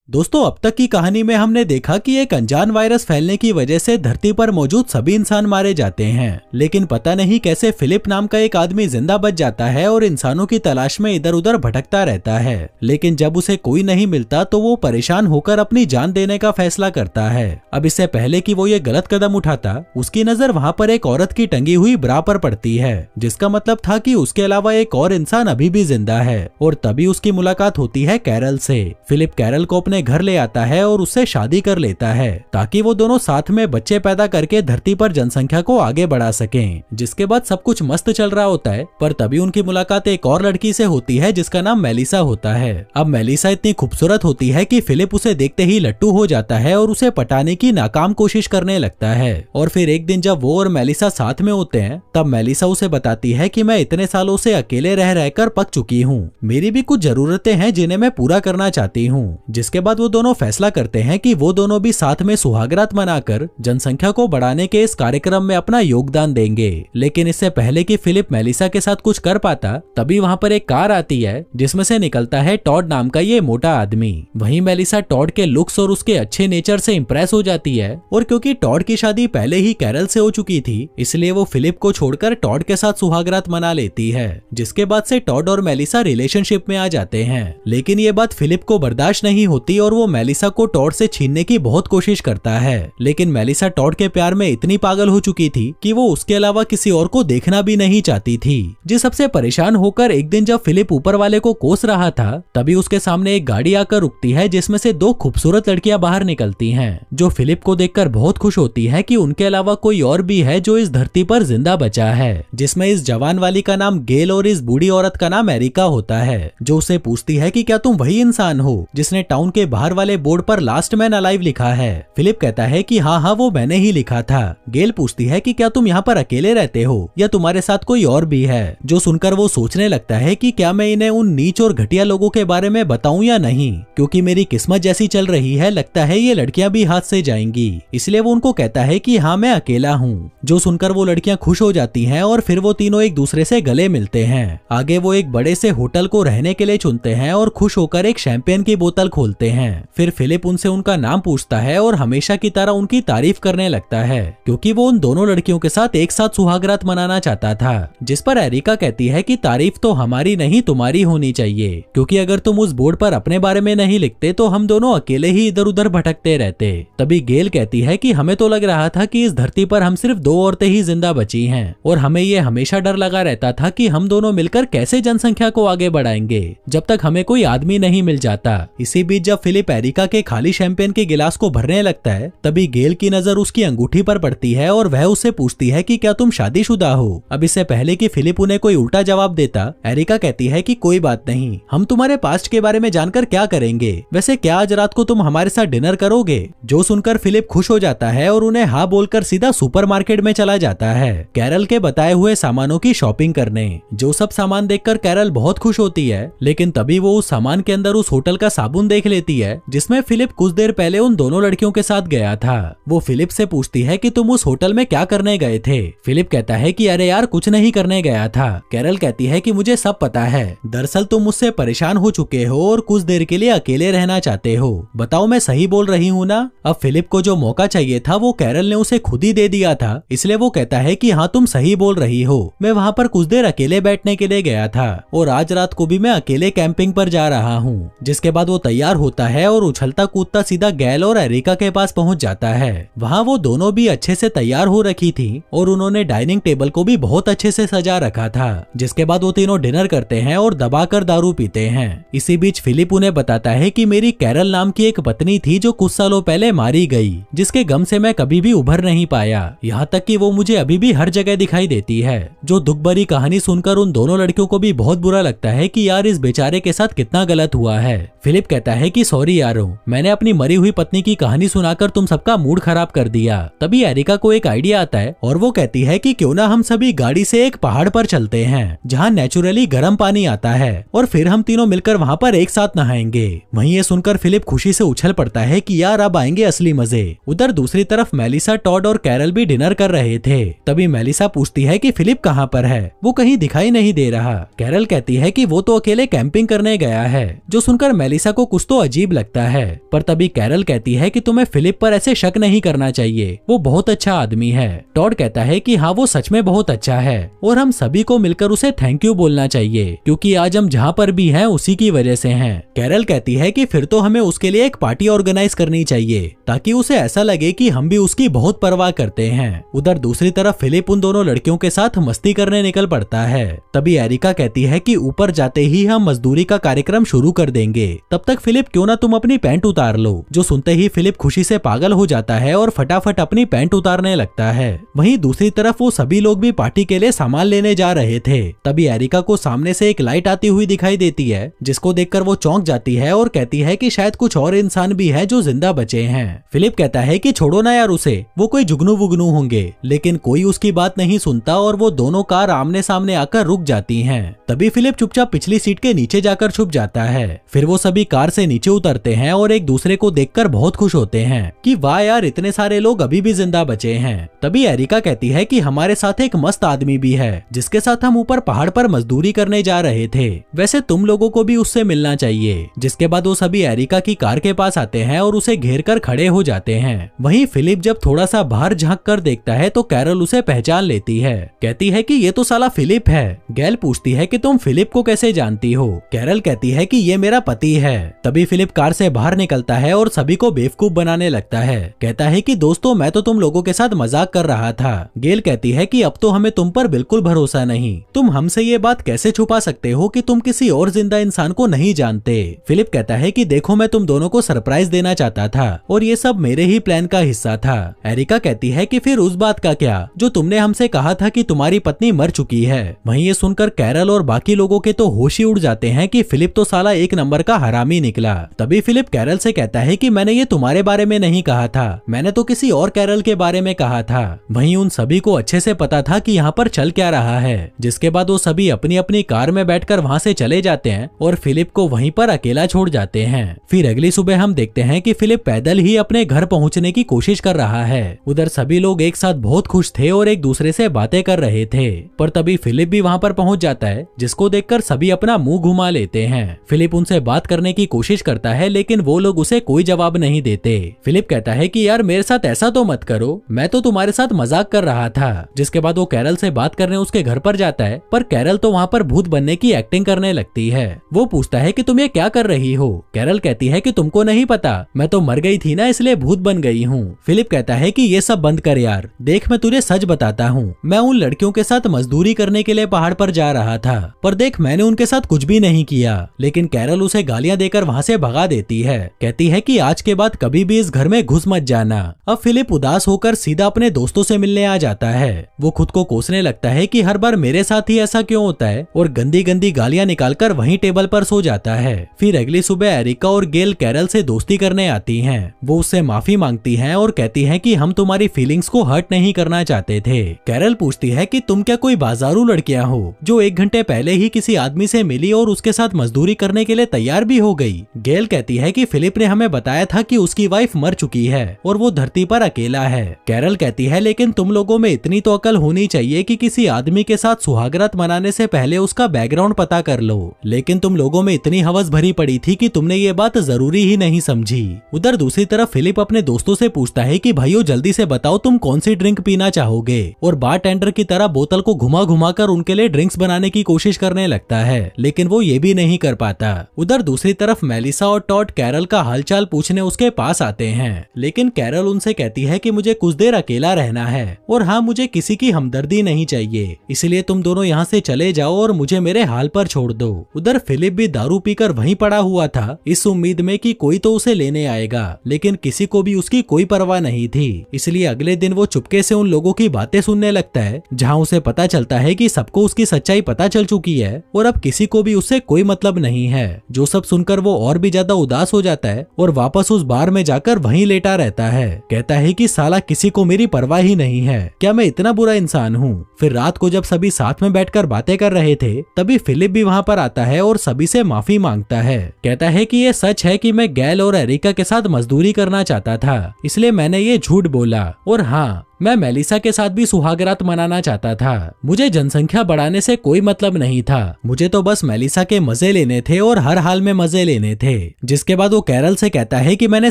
दोस्तों, अब तक की कहानी में हमने देखा कि एक अनजान वायरस फैलने की वजह से धरती पर मौजूद सभी इंसान मारे जाते हैं, लेकिन पता नहीं कैसे फिलिप नाम का एक आदमी जिंदा बच जाता है और इंसानों की तलाश में इधर उधर भटकता रहता है। लेकिन जब उसे कोई नहीं मिलता तो वो परेशान होकर अपनी जान देने का फैसला करता है। अब इससे पहले कि वो ये गलत कदम उठाता, उसकी नजर वहाँ पर एक औरत की टंगी हुई ब्रा पर पड़ती है, जिसका मतलब था कि उसके अलावा एक और इंसान अभी भी जिंदा है। और तभी उसकी मुलाकात होती है कैरल से। फिलिप कैरल को अपने घर ले आता है और उससे शादी कर लेता है ताकि वो दोनों साथ में बच्चे पैदा करके धरती पर जनसंख्या को आगे बढ़ा सकें। जिसके बाद सब कुछ मस्त चल रहा होता है, पर तभी उनकी मुलाकात एक और लड़की से होती है जिसका नाम मेलिसा होता है। अब मेलिसा इतनी खूबसूरत होती है कि फिलिप उसे देखते ही लट्टू हो जाता है और उसे पटाने की नाकाम कोशिश करने लगता है। और फिर एक दिन जब वो और मेलिसा साथ में होते हैं, तब मेलिसा उसे बताती है कि मैं इतने सालों से अकेले रह रहकर पक चुकी हूँ, मेरी भी कुछ जरूरतें हैं जिन्हें मैं पूरा करना चाहती हूँ। जिसके बाद वो दोनों फैसला करते हैं कि वो दोनों भी साथ में सुहागरात मनाकर जनसंख्या को बढ़ाने के इस कार्यक्रम में अपना योगदान देंगे। लेकिन इससे पहले कि फिलिप मेलिसा के साथ कुछ कर पाता, तभी वहाँ पर एक कार आती है जिसमें से निकलता है टॉड नाम का ये मोटा आदमी। वहीं मेलिसा टॉड के लुक्स और उसके अच्छे नेचर से इंप्रेस हो जाती है, और क्योंकि टॉड की शादी पहले ही कैरल से हो चुकी थी, इसलिए वो फिलिप को छोड़कर टॉड के साथ सुहागरात मना लेती है। जिसके बाद से टॉड और मेलिसा रिलेशनशिप में आ जाते हैं। लेकिन ये बात फिलिप को बर्दाश्त नहीं होती और वो मेलिसा को टॉड से छीनने की बहुत कोशिश करता है। लेकिन मेलिसा टॉड के प्यार में इतनी पागल हो चुकी थी कि वो उसके अलावा किसी और को देखना भी नहीं चाहती थी। जिस सबसे परेशान होकर एक दिन जब फिलिप ऊपर वाले को कोस रहा था, तभी उसके सामने एक गाड़ी आकर रुकती है जिसमें से दो खूबसूरत लड़कियां बाहर निकलती हैं, जो फिलिप को देखकर बहुत खुश होती है कि उनके अलावा कोई और भी है जो इस धरती पर जिंदा बचा है। जिसमें इस जवान वाली का नाम गेल और इस बूढ़ी औरत का नाम एरिका होता है, जो उसे पूछती है कि क्या तुम वही इंसान हो जिसने टाउन के बाहर वाले बोर्ड पर लास्ट मैन अलाइव लिखा है। फिलिप कहता है कि हाँ, वो मैंने ही लिखा था। गेल पूछती है कि क्या तुम यहाँ पर अकेले रहते हो या तुम्हारे साथ कोई और भी है। जो सुनकर वो सोचने लगता है कि क्या मैं इन्हें उन नीच और घटिया लोगों के बारे में बताऊं या नहीं, क्योंकि मेरी किस्मत जैसी चल रही है, लगता है ये लड़कियां भी हाथ से जाएंगी। इसलिए वो उनको कहता है कि हाँ, मैं अकेला हूँ। जो सुनकर वो लड़कियां खुश हो जाती हैं और फिर वो तीनों एक दूसरे से गले मिलते हैं। आगे वो एक बड़े से होटल को रहने के लिए चुनते हैं और खुश होकर एक शैंपेन की बोतल खोलते हैं। फिर फिलिप उनसे उनका नाम पूछता है और हमेशा की तरह उनकी तारीफ करने लगता है, क्योंकि वो उन दोनों लड़कियों के साथ एक साथ सुहागरात मनाना चाहता था। जिस पर एरिका कहती है कि तारीफ तो हमारी नहीं तुम्हारी होनी चाहिए, क्योंकि अगर तुम उस बोर्ड पर अपने बारे में नहीं लिखते तो हम दोनों अकेले ही इधर उधर भटकते रहते। तभी गेल कहती है कि हमें तो लग रहा था कि इस धरती पर हम सिर्फ दो औरतें ही जिंदा बची हैं, और हमें ये हमेशा डर लगा रहता था कि हम दोनों मिलकर कैसे जनसंख्या को आगे बढ़ाएंगे जब तक हमें कोई आदमी नहीं मिल जाता। इसी बीच जब फिलिप एरिका के खाली शैंपेन के गिलास को भरने लगता है, तभी गेल की नजर उसकी अंगूठी पर पड़ती है और वह उससे पूछती है कि क्या तुम शादीशुदा हो। अब इससे पहले कि फिलिप उन्हें कोई उल्टा जवाब देता, एरिका कहती है कि कोई बात नहीं, हम तुम्हारे पास्ट के बारे में जानकर क्या करेंगे, वैसे क्या आज रात को तुम हमारे साथ डिनर करोगे। जो सुनकर फिलिप खुश हो जाता है और उन्हें हाँ बोलकर सीधा सुपरमार्केट में चला जाता है कैरल के बताए हुए सामानों की शॉपिंग करने। जो सब सामान देखकर कैरल बहुत खुश होती है, लेकिन तभी वो उस सामान के अंदर उस होटल का साबुन देख लेती है जिसमें फिलिप कुछ देर पहले उन दोनों लड़कियों के साथ गया था। वो फिलिप से पूछती है कि तुम उस होटल में क्या करने गए थे। फिलिप कहता है कि अरे यार, कुछ नहीं करने गया था। कैरल कहती है कि मुझे सब पता है, दरअसल तुम मुझसे परेशान हो चुके हो और कुछ देर के लिए अकेले रहना चाहते हो। बताओ मैं सही बोल रही हूँ ना। अब फिलिप को जो मौका चाहिए था वो कैरल ने उसे खुद ही दे दिया था, इसलिए वो कहता है कि हाँ, तुम सही बोल रही हो, मैं वहाँ पर कुछ देर अकेले बैठने के लिए गया था और आज रात को भी मैं अकेले कैंपिंग पर जा रहा हूँ। जिसके बाद वो तैयार होता है और उछलता कूदता सीधा गेल और एरिका के पास पहुंच जाता है। वहाँ वो दोनों भी अच्छे से तैयार हो रखी थी और उन्होंने डाइनिंग टेबल को भी बहुत अच्छे से सजा रखा था। जिसके बाद वो तीनों डिनर करते हैं और दबाकर दारू पीते हैं। इसी बीच फिलिप उन्हें बताता है कि मेरी कैरल नाम की एक पत्नी थी जो कुछ सालों पहले मारी गई, जिसके गम से मैं कभी भी उभर नहीं पाया, यहाँ तक कि वो मुझे अभी भी हर जगह दिखाई देती है। जो दुख भरी कहानी सुनकर उन दोनों लड़कियों को भी बहुत बुरा लगता है कि यार इस बेचारे के साथ कितना गलत हुआ है। फिलिप कहता है कि सॉरी यारो, मैंने अपनी मरी हुई पत्नी की कहानी सुनाकर तुम सबका मूड खराब कर दिया। तभी एरिका को एक आइडिया आता है और वो कहती है कि क्यों ना हम सभी गाड़ी से एक पहाड़ पर चलते हैं जहाँ नेचुरली गर्म पानी आता है और फिर हम तीनों मिलकर वहाँ पर एक साथ नहाएंगे। वहीं ये सुनकर फिलिप खुशी से उछल पड़ता है कि यार अब आएंगे असली मजे। उधर दूसरी तरफ मेलिसा, टॉड और कैरल भी डिनर कर रहे थे। तभी मेलिसा पूछती है कि फिलिप कहाँ पर है, वो कहीं दिखाई नहीं दे रहा। कैरल कहती है कि वो तो अकेले कैंपिंग करने गया है। जो सुनकर मेलिसा को कुछ तो अजीब लगता है। पर तभी कैरल कहती है कि तुम्हें फिलिप पर ऐसे शक नहीं करना चाहिए, वो बहुत अच्छा आदमी है। टॉड कहता है कि हाँ वो सच में बहुत अच्छा है और हम सभी को मिलकर उसे थैंक यू बोलना चाहिए, क्योंकि आज हम जहाँ पर भी हैं उसी की वजह से हैं। कैरल कहती है कि फिर तो हमें उसके लिए एक पार्टी ऑर्गेनाइज करनी चाहिए ताकि उसे ऐसा लगे कि हम भी उसकी बहुत परवाह करते हैं। उधर दूसरी तरफ फिलिप उन दोनों लड़कियों के साथ मस्ती करने निकल पड़ता है। तभी एरिका कहती है कि ऊपर जाते ही हम मजदूरी का कार्यक्रम शुरू कर देंगे, तब तक फिलिप क्यों ना तुम अपनी पैंट उतार लो। जो सुनते ही फिलिप खुशी से पागल हो जाता है और फटाफट अपनी पैंट उतारने लगता है। वहीं दूसरी तरफ वो सभी लोग भी पार्टी के लिए सामान लेने जा रहे थे। तभी एरिका को सामने से एक लाइट आती हुई दिखाई देती है, जिसको देखकर वो चौंक जाती है और कहती है कि शायद कुछ और इंसान भी है जो जिंदा बचे हैं। फिलिप कहता है कि छोड़ो ना यार उसे, वो कोई जुगनू वुगनू होंगे, लेकिन कोई उसकी बात नहीं सुनता और वो दोनों कार आमने सामने आकर रुक जाती हैं। तभी फिलिप चुपचाप पिछली सीट के नीचे जाकर छुप जाता है। फिर वो सभी कार से नीचे उतरते हैं और एक दूसरे को देखकर बहुत खुश होते हैं कि वाह यार इतने सारे लोग अभी भी जिंदा बचे हैं। तभी एरिका कहती है कि हमारे साथ एक मस्त आदमी भी है जिसके साथ हम ऊपर पहाड़ पर मजदूरी करने जा रहे थे, वैसे तुम लोगों को भी उससे मिलना चाहिए। जिसके बाद वो सभी एरिका की कार के पास आते हैं और उसे घेर कर खड़े हो जाते हैं। वहीं फिलिप जब थोड़ा सा बाहर झांक कर देखता है तो कैरल उसे पहचान लेती है। कहती है कि ये तो साला फिलिप है। गैल पूछती है कि तुम फिलिप को कैसे जानती हो। कैरल कहती है कि ये मेरा पति है। तभी फिलिप कार से बाहर निकलता है और सभी को बेवकूफ बनाने लगता है। कहता है कि दोस्तों मैं तो तुम लोगों के साथ मजाक कर रहा था। गेल कहती है कि अब तो हमें तुम पर बिल्कुल भरोसा नहीं, तुम हमसे ये बात कैसे छुपा सकते हो कि तुम किसी और जिंदा इंसान को नहीं जानते। फिलिप कहता है कि देखो मैं तुम दोनों को सरप्राइज देना चाहता था और ये सब मेरे ही प्लान का हिस्सा था। एरिका कहती है कि फिर उस बात का क्या जो तुमने हमसे कहा था कि तुम्हारी पत्नी मर चुकी है। वहीं ये सुनकर कैरल और बाकी लोगों के तो होश ही उड़ जाते हैं कि फिलिप तो साला एक नंबर का हरामी निकला। तभी फिलिप कैरल से कहता है कि मैंने ये तुम्हारे बारे में नहीं कहा था, मैंने तो किसी और कैरल के बारे में कहा था। वहीं उन सभी को अच्छे से पता था कि यहाँ पर चल क्या रहा है। जिसके बाद वो सभी अपनी अपनी कार में बैठकर वहाँ से चले जाते हैं और फिलिप को वहीं पर अकेला छोड़ जाते हैं। फिर अगली सुबह हम देखते हैं कि फिलिप पैदल ही अपने घर पहुँचने की कोशिश कर रहा है। उधर सभी लोग एक साथ बहुत खुश थे और एक दूसरे से बातें कर रहे थे। पर तभी फिलिप भी वहाँ पर पहुँच जाता है, जिसको देखकर सभी अपना मुंह घुमा लेते हैं। फिलिप उनसे बात करने की कोशिश करता है लेकिन वो लोग उसे कोई जवाब नहीं देते। फिलिप कहता है कि यार मेरे साथ ऐसा तो मत करो, मैं तो तुम्हारे साथ मजाक कर रहा था। जिसके बाद वो कैरल से बात करने उसके घर पर जाता है, पर कैरल तो वहाँ पर भूत बनने की एक्टिंग करने लगती है। वो पूछता है कि तुम ये क्या कर रही हो। कैरल कहती है कि तुमको नहीं पता, मैं तो मर गई थी ना इसलिए भूत बन गई हूँ। फिलिप कहता है कि ये सब बंद कर यार, देख मैं तुझे सच बताता हूँ, मैं उन लड़कियों के साथ मजदूरी करने के लिए पहाड़ पर जा रहा था, पर देख मैंने उनके साथ कुछ भी नहीं किया। लेकिन कैरल उसे गालियां देकर वहाँ से भगा देती है। कहती है कि आज के बाद कभी भी इस घर में घुस मत जाना। अब फिलिप उदास होकर सीधा अपने दोस्तों से मिलने आ जाता है। वो खुद को कोसने लगता है कि हर बार मेरे साथ ही ऐसा क्यों होता है और गंदी गंदी गालियां निकालकर वहीं टेबल पर सो जाता है। फिर अगली सुबह एरिका और गेल कैरल से दोस्ती करने आती हैं। वो उससे माफी मांगती हैं और कहती हैं कि हम तुम्हारी फीलिंग्स को हर्ट नहीं करना चाहते थे। कैरल पूछती है कि तुम क्या कोई बाजारू लड़कियां हो जो 1 घंटे पहले ही किसी आदमी से मिली और उसके साथ मजदूरी करने के लिए तैयार भी हो गई। गेल कहती है कि फिलिप ने हमें बताया था कि उसकी वाइफ मर चुकी है और वो धरती पर अकेला है। कैरल कहती है लेकिन तुम लोगों में इतनी तो अकल होनी चाहिए कि किसी आदमी के साथ सुहागरात मनाने से पहले उसका बैकग्राउंड पता कर लो, लेकिन तुम लोगों में इतनी हवस भरी पड़ी थी कि तुमने ये बात जरूरी ही नहीं समझी। उधर दूसरी तरफ फिलिप अपने दोस्तों से पूछता है कि भाइयों जल्दी से बताओ तुम कौन सी ड्रिंक पीना चाहोगे, और बारटेंडर की तरह बोतल को घुमा घुमा कर उनके लिए ड्रिंक्स बनाने की कोशिश करने लगता है, लेकिन वो ये भी नहीं कर पाता। उधर दूसरी तरफ मेलिसा और टॉड कैरल का हालचाल पूछने उसके पास आते हैं, लेकिन कैरल उनसे कहती है कि मुझे कुछ देर अकेला रहना है और हाँ मुझे किसी की हमदर्दी नहीं चाहिए, इसलिए तुम दोनों यहाँ से चले जाओ और मुझे मेरे हाल पर छोड़ दो। उधर फिलिप भी दारू पीकर वहीं पड़ा हुआ था, इस उम्मीद में कि कोई तो उसे लेने आएगा, लेकिन किसी को भी उसकी कोई परवाह नहीं थी। इसलिए अगले दिन वो चुपके से उन लोगों की बातें सुनने लगता है, जहाँ उसे पता चलता है कि सबको उसकी सच्चाई पता चल चुकी है और अब किसी को भी उससे कोई मतलब नहीं है। जो सब सुनकर वो और भी ज्यादा उदास हो जाता है और वापस उस बार में जाकर वहीं लेटा रहता है। कहता है कि साला किसी को मेरी परवाह ही नहीं है, क्या मैं इतना बुरा इंसान हूँ। फिर रात को जब सभी साथ में बैठकर बातें कर रहे थे, तभी फिलिप भी वहाँ पर आता है और सभी से माफी मांगता है। कहता है कि ये सच है कि मैं गैल और एरिका के साथ मजदूरी करना चाहता था, इसलिए मैंने ये झूठ बोला, और हाँ मैं मेलिसा के साथ भी सुहागरात मनाना चाहता था। मुझे जनसंख्या बढ़ाने से कोई मतलब नहीं था, मुझे तो बस मेलिसा के मजे लेने थे और हर हाल में मजे लेने थे। जिसके बाद वो कैरल से कहता है कि मैंने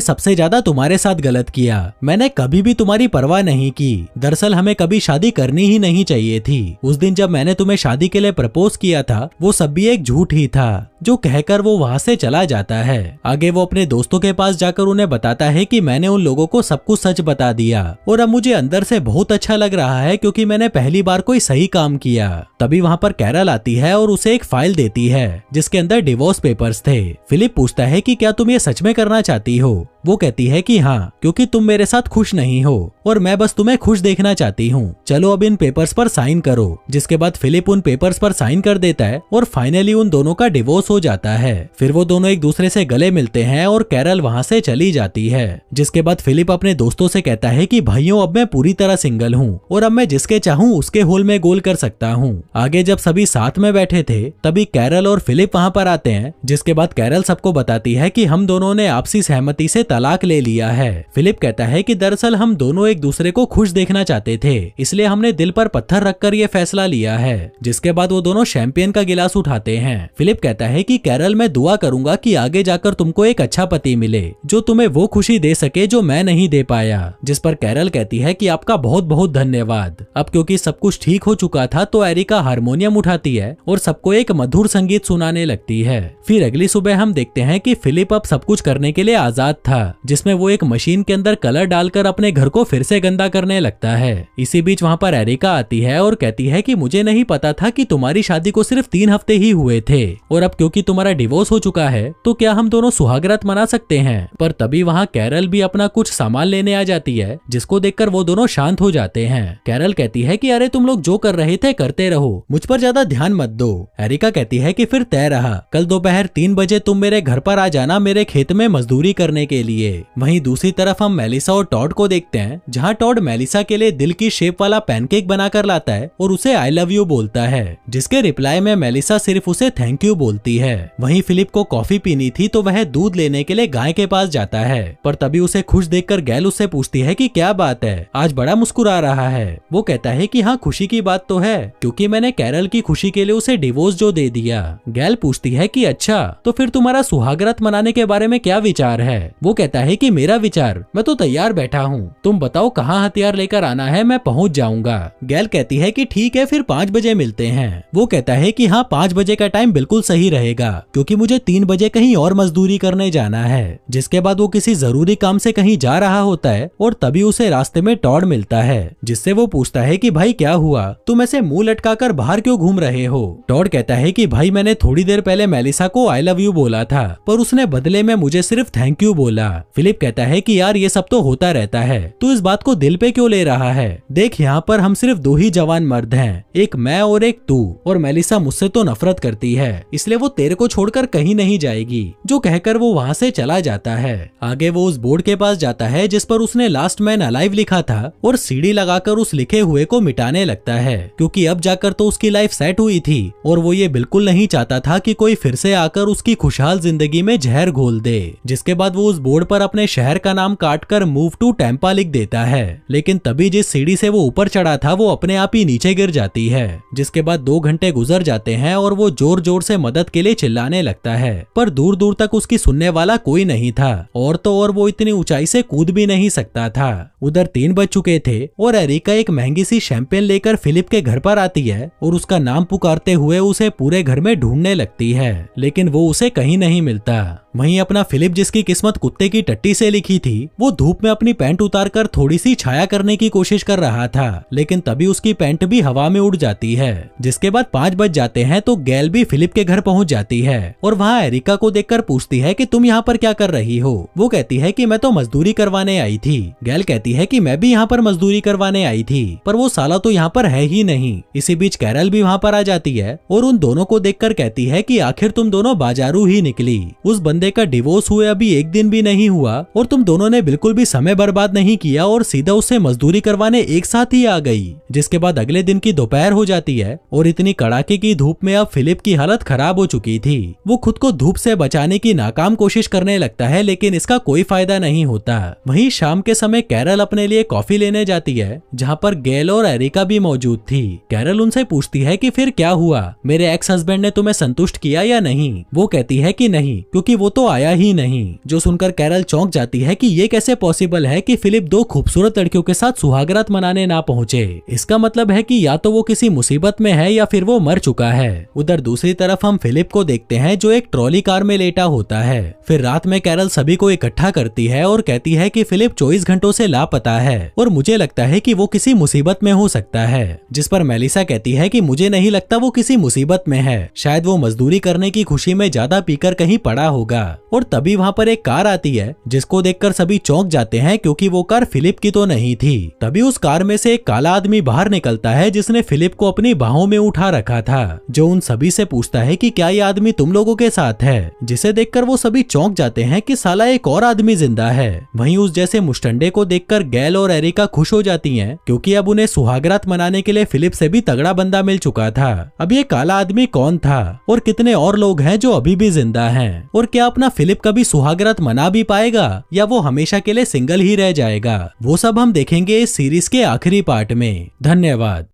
सबसे ज्यादा तुम्हारे साथ गलत किया, मैंने कभी भी तुम्हारी परवाह नहीं की। दरअसल हमें कभी शादी करनी ही नहीं चाहिए थी। उस दिन जब मैंने तुम्हें शादी के लिए प्रपोज किया था वो सब भी एक झूठ ही था। जो कहकर वो वहाँ से चला जाता है। आगे वो अपने दोस्तों के पास जाकर उन्हें बताता है कि मैंने उन लोगों को सब कुछ सच बता दिया और अब मुझे अंदर से बहुत अच्छा लग रहा है क्योंकि मैंने पहली बार कोई सही काम किया। तभी वहाँ पर कैरल आती है और उसे एक फाइल देती है जिसके अंदर डिवोर्स पेपर्स थे। फिलिप पूछता है कि क्या तुम ये सच में करना चाहती हो? वो कहती है कि हाँ, क्योंकि तुम मेरे साथ खुश नहीं हो और मैं बस तुम्हें खुश देखना चाहती हूँ। चलो अब इन पेपर्स पर साइन करो। जिसके बाद फिलिप उन पेपर्स पर साइन कर देता है और फाइनली उन दोनों का डिवोर्स हो जाता है। फिर वो दोनों एक दूसरे से गले मिलते हैं और कैरल वहाँ से चली जाती है। जिसके बाद फिलिप अपने दोस्तों से कहता है कि भाइयों अब मैं पूरी तरह सिंगल हूँ और अब मैं जिसके चाहूँ उसके होल में गोल कर सकता हूँ। आगे जब सभी साथ में बैठे थे तभी कैरल और फिलिप वहाँ पर आते हैं। जिसके बाद कैरल सबको बताती है कि हम दोनों ने आपसी सहमति से तलाक ले लिया है। फिलिप कहता है कि दरअसल हम दोनों एक दूसरे को खुश देखना चाहते थे, इसलिए हमने दिल पर पत्थर रखकर ये फैसला लिया है। जिसके बाद वो दोनों शैंपियन का गिलास उठाते हैं। फिलिप कहता है कि कैरल मैं दुआ करूंगा कि आगे जाकर तुमको एक अच्छा पति मिले जो तुम्हें वो खुशी दे सके जो मैं नहीं दे पाया। जिस पर कैरल कहती है कि आपका बहुत बहुत धन्यवाद। अब क्योंकि सब कुछ ठीक हो चुका था तो एरिका हारमोनियम उठाती है और सबको एक मधुर संगीत सुनाने लगती है। फिर अगली सुबह हम देखते हैं कि फिलिप अब सब कुछ करने के लिए आजाद था, जिसमें वो एक मशीन के अंदर कलर डालकर अपने घर को फिर से गंदा करने लगता है। इसी बीच वहाँ पर एरिका आती है और कहती है कि मुझे नहीं पता था कि तुम्हारी शादी को सिर्फ 3 हफ्ते ही हुए थे और अब क्योंकि तुम्हारा डिवोर्स हो चुका है तो क्या हम दोनों सुहागरात मना सकते हैं। पर तभी वहाँ कैरल भी अपना कुछ सामान लेने आ जाती है, जिसको देखकर वो दोनों शांत हो जाते हैं। कैरल कहती है कि अरे तुम लोग जो कर रहे थे करते रहो, मुझ पर ज्यादा ध्यान मत दो। एरिका कहती है कि फिर तय रहा, कल दोपहर 3 बजे तुम मेरे घर पर आ जाना मेरे खेत में मजदूरी करने के लिए। वहीं दूसरी तरफ हम मेलिसा और टॉड को देखते हैं, जहाँ टॉड मेलिसा के लिए दिल की शेप वाला पैनकेक बनाकर लाता है और उसे आई लव यू बोलता है, जिसके रिप्लाई में मेलिसा सिर्फ उसे थैंक यू बोलती है। वहीं फिलिप को कॉफी पीनी थी तो वह दूध लेने के लिए गाय के पास जाता है, पर तभी उसे खुश देखकर गैल उससे पूछती है कि क्या बात है, आज बड़ा मुस्कुरा रहा है। वो कहता है कि हाँ खुशी की बात तो है, क्योंकि मैंने कैरल की खुशी के लिए उसे डिवोर्स जो दे दिया। गैल पूछती है कि अच्छा, तो फिर तुम्हारा सुहागरात मनाने के बारे में क्या विचार है? वो कहता है कि मेरा विचार, मैं तो तैयार बैठा हूँ, तुम बताओ कहाँ हथियार लेकर आना है, मैं पहुँच जाऊंगा। गैल कहती है कि ठीक है, फिर 5 बजे मिलते हैं। वो कहता है कि हाँ 5 बजे का टाइम बिल्कुल सही रहेगा, क्योंकि मुझे 3 बजे कहीं और मजदूरी करने जाना है। जिसके बाद वो किसी जरूरी काम से कहीं जा रहा होता है और तभी उसे रास्ते में टॉड मिलता है, जिससे वो पूछता है कि भाई क्या हुआ, तुम ऐसे मुंह लटकाकर बाहर क्यों घूम रहे हो? टॉड कहता है कि भाई मैंने थोड़ी देर पहले मेलिसा को आई लव यू बोला था, पर उसने बदले में मुझे सिर्फ थैंक यू बोला। फिलिप कहता है कि यार ये सब तो होता रहता है, तू इस बात को दिल पे क्यों ले रहा है? देख यहाँ पर हम सिर्फ 2 ही जवान मर्द हैं, एक मैं और एक तू, और मेलिसा मुझसे तो नफरत करती है, इसलिए वो तेरे को छोड़कर कहीं नहीं जाएगी। जो कहकर वो वहाँ से चला जाता है। आगे वो उस बोर्ड के पास जाता है जिस पर उसने लास्ट मैन अलाइव लिखा था और सीढ़ी लगाकर उस लिखे हुए को मिटाने लगता है, क्योंकि अब जाकर तो उसकी लाइफ सेट हुई थी और वो ये बिल्कुल नहीं चाहता था कि कोई फिर से आकर उसकी खुशहाल जिंदगी में जहर घोल दे। जिसके बाद वो उस बोर्ड पर अपने शहर का नाम काटकर मूव टू टेम्पा लिख देता है, लेकिन तभी जिस सीढ़ी से वो ऊपर चढ़ा था वो अपने आप ही नीचे गिर जाती है। जिसके बाद 2 घंटे गुजर जाते हैं और वो जोर जोर से मदद के लिए चिल्लाने लगता है, पर दूर दूर तक उसकी सुनने वाला कोई नहीं था, और तो और वो इतनी ऊंचाई से कूद भी नहीं सकता था। उधर 3 बज चुके थे और एरिका एक महंगी सी शैंपेन लेकर फिलिप के घर पर आती है और उसका नाम पुकारते हुए उसे पूरे घर में ढूंढने लगती है, लेकिन वो उसे कहीं नहीं मिलता। वहीं अपना फिलिप, जिसकी किस्मत कुत्ते की टट्टी से लिखी थी, वो धूप में अपनी पैंट उतारकर थोड़ी सी छाया करने की कोशिश कर रहा था, लेकिन तभी उसकी पैंट भी हवा में उड़ जाती है। जिसके बाद 5 बज जाते हैं तो गैल भी फिलिप के घर पहुंच जाती है और वहाँ एरिका को देखकर पूछती है कि तुम यहाँ पर क्या कर रही हो? वो कहती है कि मैं तो मजदूरी करवाने आई थी। गैल कहती है कि मैं भी यहाँ पर मजदूरी करवाने आई थी, पर वो साला तो यहाँ पर है ही नहीं। इसी बीच कैरल भी वहाँ पर आ जाती है और उन दोनों को देखकर कहती है कि आखिर तुम दोनों बाजारू ही निकली। उस बंदे शादी का डिवोर्स हुए अभी एक दिन भी नहीं हुआ और तुम दोनों ने बिल्कुल भी समय बर्बाद नहीं किया और सीधा उससे मजदूरी करवाने एक साथ ही आ गई। जिसके बाद अगले दिन की दोपहर हो जाती है और इतनी कड़ाके की धूप में अब फिलिप की हालत खराब हो चुकी थी। वो खुद को धूप से बचाने की नाकाम कोशिश करने लगता है, लेकिन इसका कोई फायदा नहीं होता। वहीं शाम के समय कैरल अपने लिए कॉफी लेने जाती है, जहाँ पर गैल और एरिका भी मौजूद थी। कैरल उनसे पूछती है कि फिर क्या हुआ, मेरे एक्स हस्बैंड ने तुम्हें संतुष्ट किया या नहीं। वो कहती है कि नहीं, क्योंकि वो तो आया ही नहीं। जो सुनकर कैरल चौंक जाती है कि ये कैसे पॉसिबल है कि फिलिप दो खूबसूरत लड़कियों के साथ सुहागरात मनाने ना पहुंचे। इसका मतलब है कि या तो वो किसी मुसीबत में है या फिर वो मर चुका है। उधर दूसरी तरफ हम फिलिप को देखते हैं जो एक ट्रॉली कार में लेटा होता है। फिर रात में कैरल सभी को इकट्ठा करती है और कहती है कि फिलिप 24 घंटों से लापता है और मुझे लगता है कि वो किसी मुसीबत में हो सकता है। जिस पर मेलिसा कहती है कि मुझे नहीं लगता वो किसी मुसीबत में है, शायद वो मजदूरी करने की खुशी में ज्यादा पीकर कहीं पड़ा होगा। और तभी वहाँ पर एक कार आती है जिसको देखकर सभी चौंक जाते हैं, क्योंकि वो कार फिलिप की तो नहीं थी। तभी उस कार में से एक काला आदमी बाहर निकलता है जिसने फिलिप को अपनी बाहों में उठा रखा था, जो उन सभी से पूछता है कि क्या ये आदमी तुम लोगों के साथ है। जिसे देखकर वो सभी चौंक जाते हैं कि साला एक और आदमी जिंदा है। वहीं उस जैसे मुस्टंडे को देखकर गैल और एरिका खुश हो जाती हैं, क्योंकि अब उन्हें सुहागरात मनाने के लिए फिलिप से भी तगड़ा बंदा मिल चुका था। अब ये काला आदमी कौन था और कितने और लोग हैं जो अभी भी जिंदा हैं, और क्या अपना फिलिप कभी सुहागरात मना भी पाएगा या वो हमेशा के लिए सिंगल ही रह जाएगा, वो सब हम देखेंगे इस सीरीज के आखिरी पार्ट में। धन्यवाद।